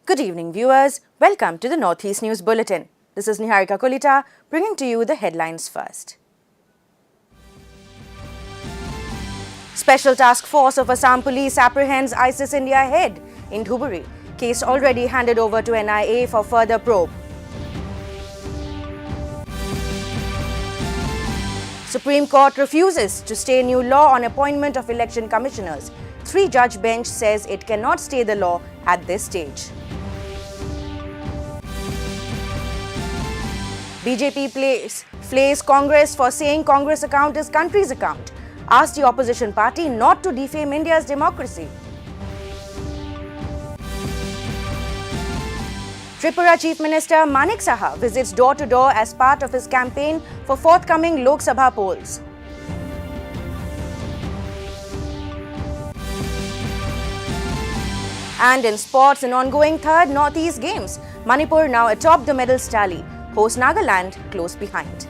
Good evening, viewers. Welcome to the Northeast News Bulletin. This is Niharika Kolita bringing to you the headlines first. Special Task Force of Assam Police apprehends ISIS India head in Dhuburi. Case already handed over to NIA for further probe. Supreme Court refuses to stay new law on appointment of election commissioners. Three-judge bench says it cannot stay the law at this stage. BJP flays Congress for saying Congress account is country's account. Asked the opposition party not to defame India's democracy. Tripura Chief Minister Manik Saha visits door-to-door as part of his campaign for forthcoming Lok Sabha polls. And in sports, an ongoing third Northeast Games, Manipur now atop the medals tally. Host Nagaland close behind.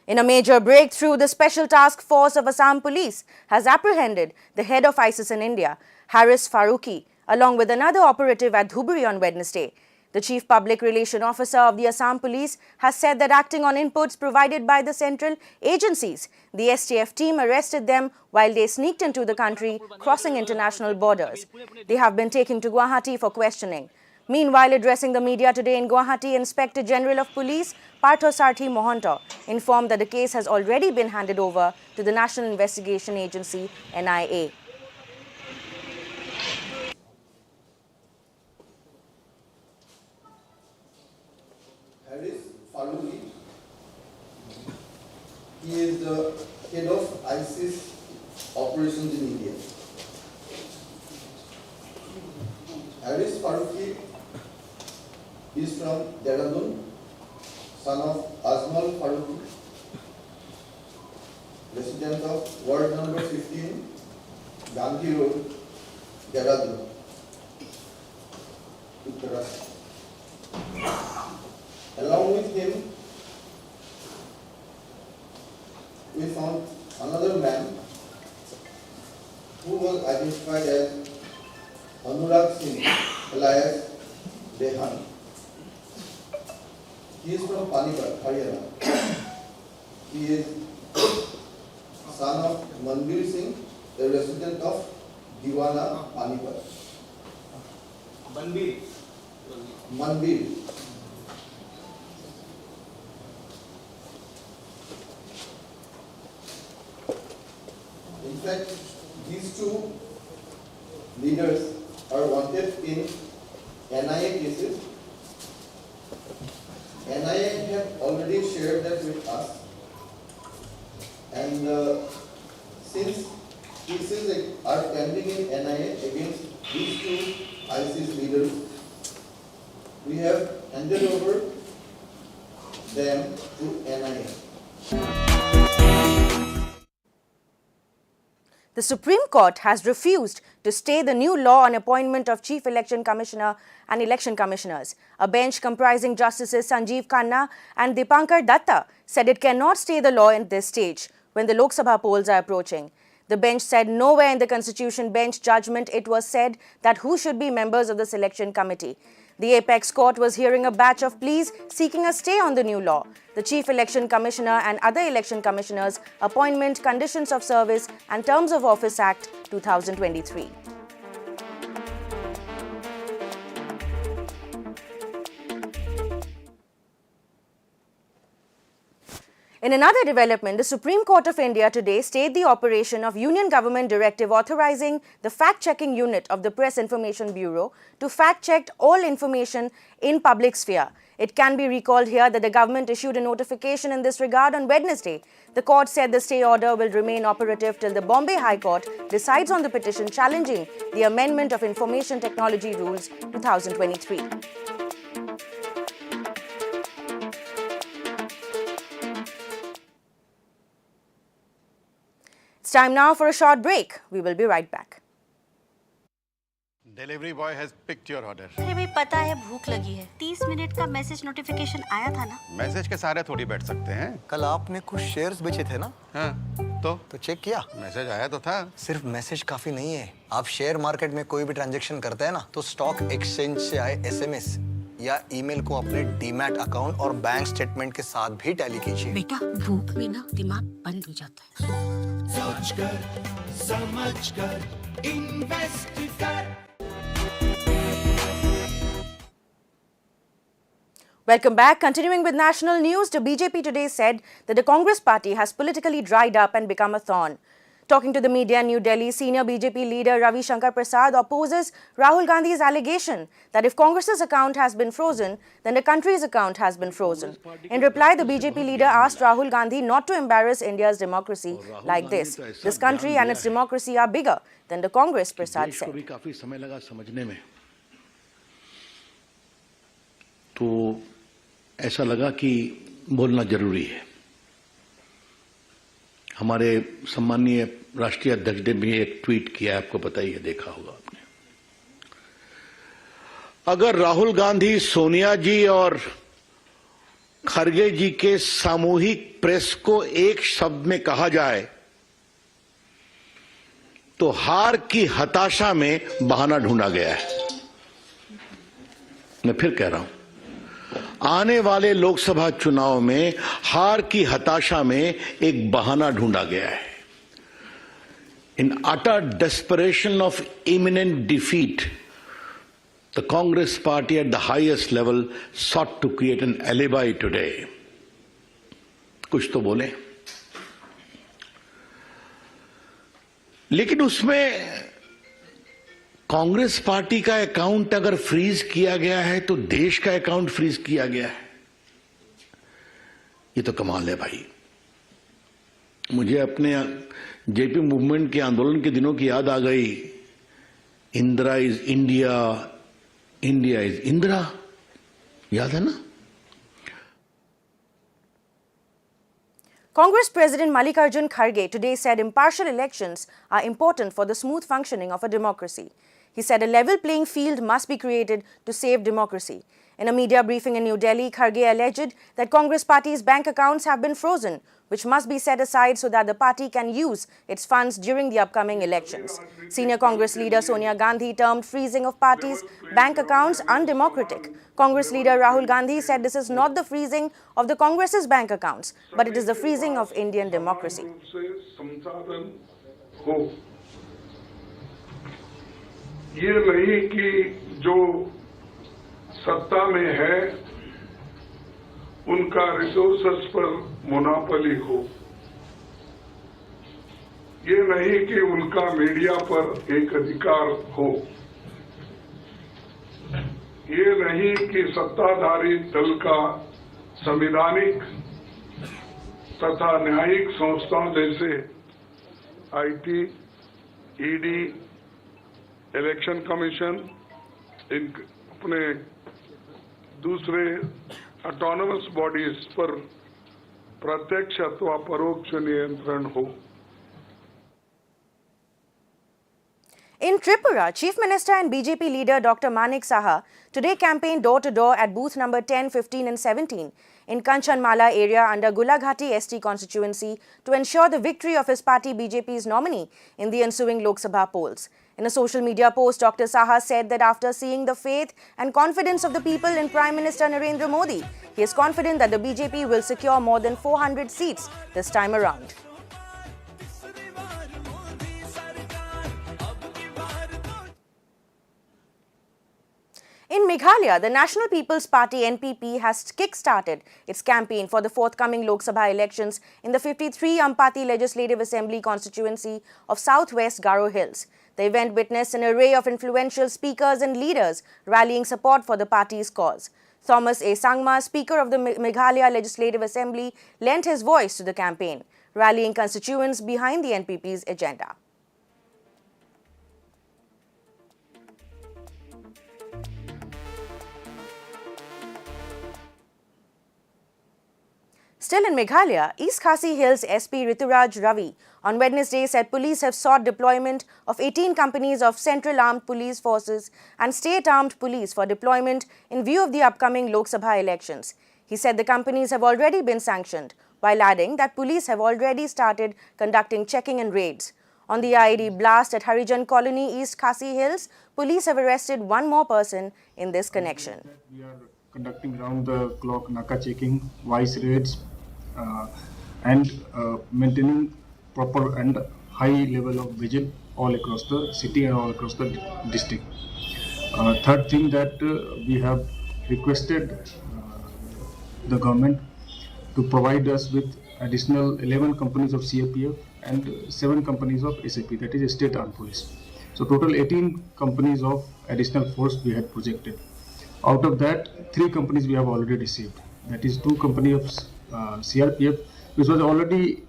In a major breakthrough, the Special Task Force of Assam Police has apprehended the head of ISIS in India, Haris Faruqi, along with another operative at Dhuburi on Wednesday. The Chief Public Relation Officer of the Assam Police has said that acting on inputs provided by the central agencies, the STF team arrested them while they sneaked into the country, crossing international borders. They have been taken to Guwahati for questioning. Meanwhile, addressing the media today in Guwahati, Inspector General of Police Partho Sarthi Mohanto informed that the case has already been handed over to the National Investigation Agency, NIA. Haris Faruqi, he is the head of ISIS operations in India. Haris Faruqi is from Dehradun, son of Azmal Faruqi, resident of ward number 15, Gandhi Road, Dehradun, Uttarakhand. Along with him, we found another man who was identified as Anurag Singh, alias Dehan. He is from Panipat, Haryana. He is son of Manbir Singh, a resident of Diwana, Panipat. Manbir. In fact, these two leaders are wanted in NIA cases. NIA have already shared that with us, and since cases are pending in NIA against these two ISIS leaders, we have handed over them to NIA. The Supreme Court has refused to stay the new law on appointment of Chief Election Commissioner and election commissioners. A bench comprising Justices Sanjeev Khanna and Dipankar Datta said it cannot stay the law at this stage when the Lok Sabha polls are approaching. The bench said nowhere in the Constitution Bench judgment it was said that who should be members of the selection committee. The apex court was hearing a batch of pleas seeking a stay on the new law. The Chief Election Commissioner and other election commissioners' appointment, conditions of service and terms of office Act 2023. In another development, the Supreme Court of India today stayed the operation of Union Government Directive authorizing the fact-checking unit of the Press Information Bureau to fact-check all information in public sphere. It can be recalled here that the government issued a notification in this regard on Wednesday. The court said the stay order will remain operative till the Bombay High Court decides on the petition challenging the amendment of Information Technology Rules 2023. It's time now for a short break. We will be right back. Delivery boy has picked your order. अरे भाई पता है भूख लगी है। 30 minute का message notification आया था ना। मैसेज के सारे थोड़ी बैठ सकते हैं। कल आपने कुछ शेयर्स बेचे थे ना? हाँ, तो चेक किया? मैसेज आया तो था। सिर्फ मैसेज काफी नहीं है। आप शेयर मार्केट में कोई भी ट्रांजैक्शन करते हैं ना, तो स्टॉक एक्सचेंज से आए एसएमएस या ईमेल को अपने डीमैट अकाउंट और बैंक स्टेटमेंट के साथ भी टैली कीजिए। बेटा भूख में ना दिमाग बंद हो जाता है। सोचकर समझकर इन्वेस्ट कर। Welcome back. Continuing with national news, the BJP today said that the Congress party has politically dried up and become a thorn. Talking to the media in New Delhi, senior BJP leader Ravi Shankar Prasad opposes Rahul Gandhi's allegation that if Congress's account has been frozen, then the country's account has been frozen. In reply, the BJP leader asked Rahul Gandhi not to embarrass India's democracy like this. This country and its democracy are bigger than the Congress, Prasad said. काफी समय लगा समझने में, तो ऐसा लगा कि बोलना जरूरी है। हमारे सम्मानीय राष्ट्रीय अध्यक्ष ने भी एक ट्वीट किया, आपको पता ही है, देखा होगा आपने। अगर राहुल गांधी, सोनिया जी और खरगे जी के सामूहिक प्रेस को एक शब्द में कहा जाए तो हार की हताशा में बहाना ढूंढा गया है। मैं फिर कह रहा हूं, आने वाले लोकसभा चुनाव में हार की हताशा में एक बहाना ढूंढा गया है। In utter desperation of imminent defeat, the Congress party at the highest level sought to create an alibi today. कुछ तो बोले, लेकिन उसमें कांग्रेस पार्टी का अकाउंट अगर फ्रीज किया गया है तो देश का अकाउंट फ्रीज किया गया है। ये तो कमाल है भाई। मुझे अपने जेपी मूवमेंट के आंदोलन के दिनों की याद आ गई। Indira is India, India is Indira, याद है ना? Congress President Mallikarjun Kharge today said impartial elections are important for the smooth functioning of a democracy. He said a level playing field must be created to save democracy. In a media briefing in New Delhi, Kharge alleged that Congress party's bank accounts have been frozen, which must be set aside so that the party can use its funds during the upcoming elections. Senior Congress leader Sonia Gandhi termed freezing of parties' bank accounts undemocratic. Congress leader Rahul Gandhi said this is not the freezing of the Congress's bank accounts, but it is the freezing of Indian democracy. ये नहीं कि जो सत्ता में है उनका resources पर monopoly हो, ये नहीं कि उनका मीडिया पर एक अधिकार हो, ये नहीं कि सत्ताधारी दल का संवैधानिक तथा न्यायिक संस्थाओं जैसे आईटी, ईडी, इलेक्शन कमीशन, इन अपने दूसरे ऑटोनमस बॉडीज पर प्रत्यक्ष अथवा परोक्ष नियंत्रण हो। In Tripura, Chief Minister and BJP leader Dr. Manik Saha today campaigned door-to-door at booth number 10, 15 and 17 in Kanchanmala area under Gulaghati ST constituency to ensure the victory of his party BJP's nominee in the ensuing Lok Sabha polls. In a social media post, Dr. Saha said that after seeing the faith and confidence of the people in Prime Minister Narendra Modi, he is confident that the BJP will secure more than 400 seats this time around. In Meghalaya, the National People's Party NPP has kick-started its campaign for the forthcoming Lok Sabha elections in the 53 Ampati Legislative Assembly constituency of Southwest Garo Hills. The event witnessed an array of influential speakers and leaders rallying support for the party's cause. Thomas A. Sangma, Speaker of the Meghalaya Legislative Assembly, lent his voice to the campaign, rallying constituents behind the NPP's agenda. Still in Meghalaya, East Khasi Hills SP Rituraj Ravi on Wednesday said police have sought deployment of 18 companies of Central Armed Police Forces and State Armed Police for deployment in view of the upcoming Lok Sabha elections. He said the companies have already been sanctioned, while adding that police have already started conducting checking and raids. On the IED blast at Harijan Colony, East Khasi Hills, police have arrested one more person in this connection. We are conducting round-the-clock Naka checking, vice raids, and maintaining proper and high level of vigil all across the city and all across the district. Third thing that we have requested the government to provide us with additional 11 companies of CAPF and 7 companies of SAP, that is State Armed Police. So total 18 companies of additional force we had projected. Out of that, 3 companies we have already received. That is 2 companies of CRPF, which was already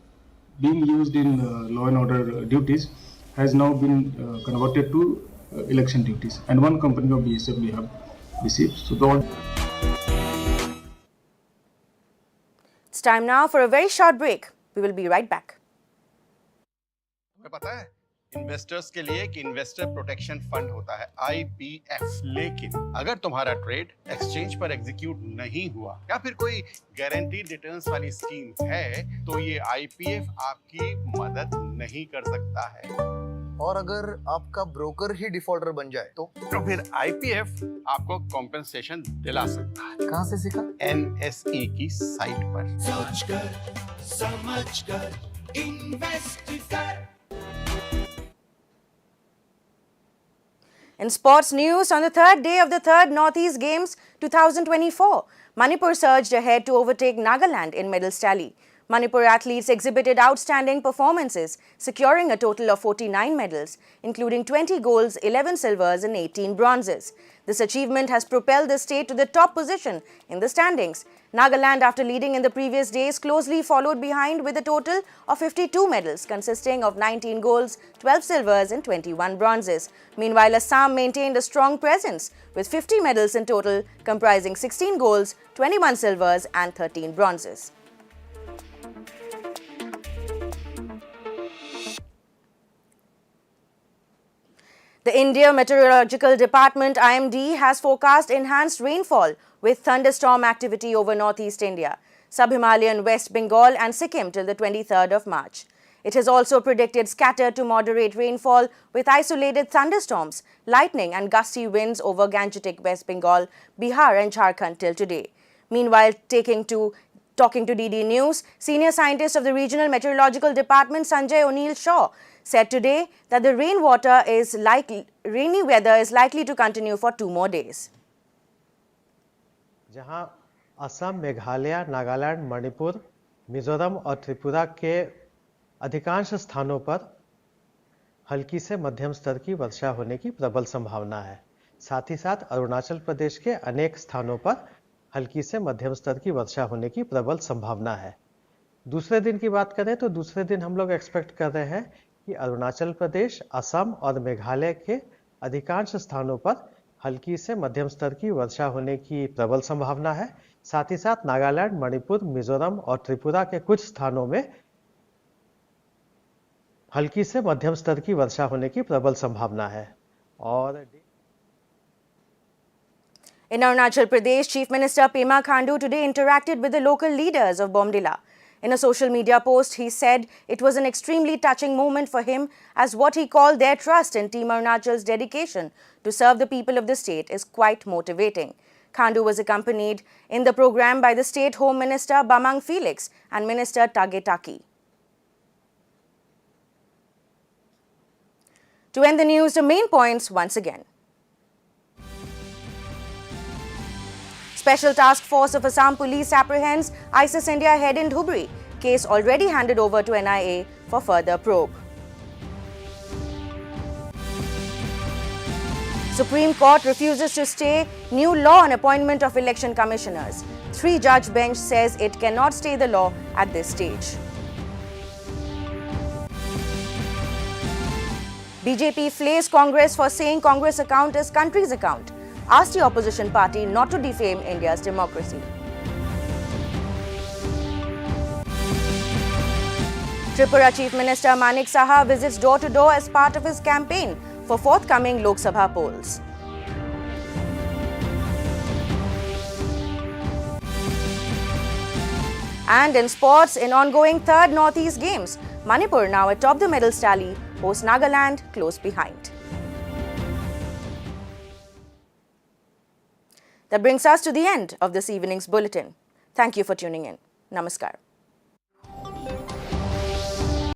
being used in law and order duties, has now been converted to election duties. And 1 company of BSF we have received. So It's time now for a very short break. We will be right back. तुम्हें पता है investors के लिए एक investor protection fund होता है IPF, लेकिन अगर तुम्हारा ट्रेड एक्सचेंज पर एग्जीक्यूट नहीं हुआ या फिर कोई गारंटीड रिटर्न्स वाली स्कीम है तो ये IPF आपकी मदद नहीं कर सकता है। और अगर आपका ब्रोकर ही डिफॉल्टर बन जाए तो फिर IPF आपको कॉम्पेंसेशन दिला सकता है। कहाँ से सीखा? NSE की साइट पर। सोचकर समझकर इन्वेस्ट कर। In sports news, on the third day of the third Northeast Games 2024, Manipur surged ahead to overtake Nagaland in medals tally. Manipur athletes exhibited outstanding performances, securing a total of 49 medals, including 20 golds, 11 silvers and 18 bronzes. This achievement has propelled the state to the top position in the standings. Nagaland, after leading in the previous days, closely followed behind with a total of 52 medals, consisting of 19 golds, 12 silvers and 21 bronzes. Meanwhile, Assam maintained a strong presence with 50 medals in total, comprising 16 golds, 21 silvers and 13 bronzes. The India Meteorological Department IMD has forecast enhanced rainfall with thunderstorm activity over northeast India, sub-Himalayan West Bengal and Sikkim till the 23rd of March. It has also predicted scattered to moderate rainfall with isolated thunderstorms, lightning and gusty winds over Gangetic West Bengal, Bihar and Jharkhand till today. Meanwhile, talking to DD News, senior scientist of the Regional Meteorological Department Sanjay O'Neill Shaw said today that the rainy weather is likely to continue for 2 more days. जहां असम, मेघालय, नागालैंड, मणिपुर, मिजोरम और त्रिपुरा के अधिकांश स्थानों पर हल्की से मध्यम स्तर की वर्षा होने की प्रबल संभावना है। साथ ही साथ अरुणाचल प्रदेश के अनेक स्थानों पर हल्की से मध्यम स्तर की वर्षा होने की प्रबल संभावना है। दूसरे दिन की बात करें तो दूसरे दिन हम लोग एक्सपेक्ट कर रहे हैं कि अरुणाचल प्रदेश, असम और मेघालय के अधिकांश स्थानों पर हल्की से मध्यम स्तर की वर्षा होने की प्रबल संभावना है। साथ ही साथ नागालैंड, मणिपुर, मिजोरम और त्रिपुरा के कुछ स्थानों में हल्की से मध्यम स्तर की वर्षा होने की प्रबल संभावना है। और In Arunachal Pradesh, Chief Minister Pema Khandu today interacted with the local leaders of Bomdila. In a social media post, he said it was an extremely touching moment for him as what he called their trust in Team Arunachal's dedication to serve the people of the state is quite motivating. Khandu was accompanied in the program by the State Home Minister Bamang Felix and Minister Tage Taki. To end the news, the main points once again. Special Task Force of Assam Police apprehends ISIS India head in Dhubri. Case already handed over to NIA for further probe. Supreme Court refuses to stay new law on appointment of election commissioners. 3-judge bench says it cannot stay the law at this stage. BJP flays Congress for saying Congress account is country's account. Asked the opposition party not to defame India's democracy. Tripura Chief Minister Manik Saha visits door-to-door as part of his campaign for forthcoming Lok Sabha polls. And in sports, in ongoing third Northeast Games, Manipur now atop the medals tally, hosts Nagaland close behind. That brings us to the end of this evening's bulletin. Thank you for tuning in. Namaskar.